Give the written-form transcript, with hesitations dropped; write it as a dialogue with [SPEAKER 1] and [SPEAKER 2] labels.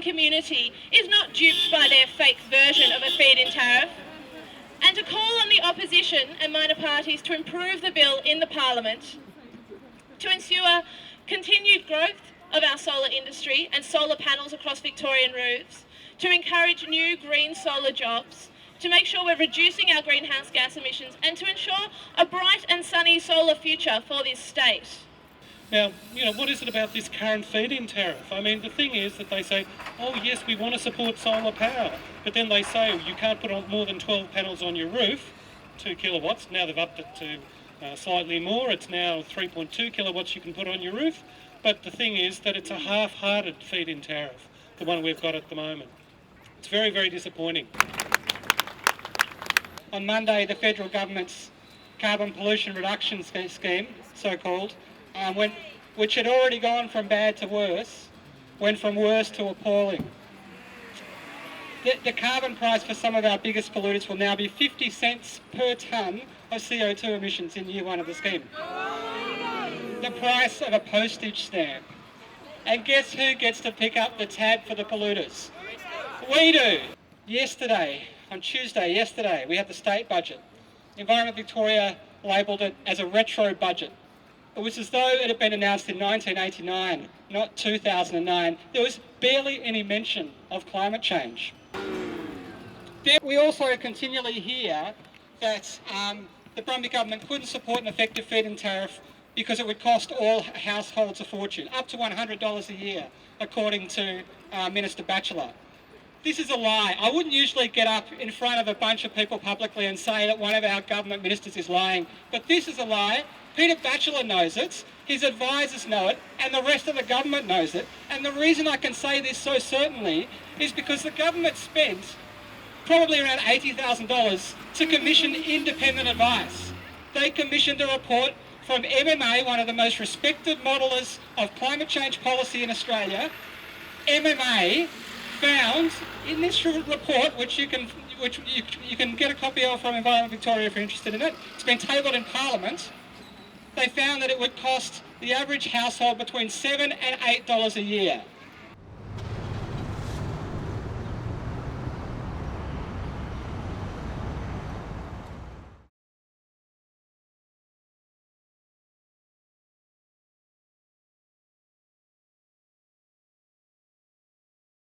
[SPEAKER 1] community is not duped by their fake version of a feed-in tariff, and to call on the opposition and minor parties to improve the bill in the Parliament, to ensure continued growth of our solar industry and solar panels across Victorian roofs, to encourage new green solar jobs, to make sure we're reducing our greenhouse gas emissions, and to ensure a bright and sunny solar future for this state.
[SPEAKER 2] Now, what is it about this current feed-in tariff? I mean, the thing is that they say, oh yes, we want to support solar power, but then they say you can't put on more than 12 panels on your roof, 2 kilowatts. Now they've upped it to slightly more. It's now 3.2 kilowatts you can put on your roof. But the thing is that it's a half-hearted feed-in tariff, the one we've got at the moment. It's very, very disappointing. On Monday, the federal government's carbon pollution reduction scheme, so-called, which had already gone from bad to worse, went from worse to appalling. The carbon price for some of our biggest polluters will now be 50 cents per tonne of CO2 emissions in year one of the scheme. The price of a postage stamp. And guess who gets to pick up the tab for the polluters? We do. On Tuesday, we had the state budget. Environment Victoria labelled it as a retro budget. It was as though it had been announced in 1989, not 2009. There was barely any mention of climate change. We also continually hear that the Brumby government couldn't support an effective feed-in tariff because it would cost all households a fortune, up to $100 a year, according to Minister Batchelor. This is a lie. I wouldn't usually get up in front of a bunch of people publicly and say that one of our government ministers is lying, but this is a lie. Peter Batchelor knows it, his advisors know it, and the rest of the government knows it. And the reason I can say this so certainly is because the government spent probably around $80,000 to commission independent advice. They commissioned a report from MMA, one of the most respected modelers of climate change policy in Australia. MMA found in this report, which you can get a copy of from Environment Victoria if you're interested in it. It's been tabled in Parliament. They found that it would cost the average household between $7 and $8 a year.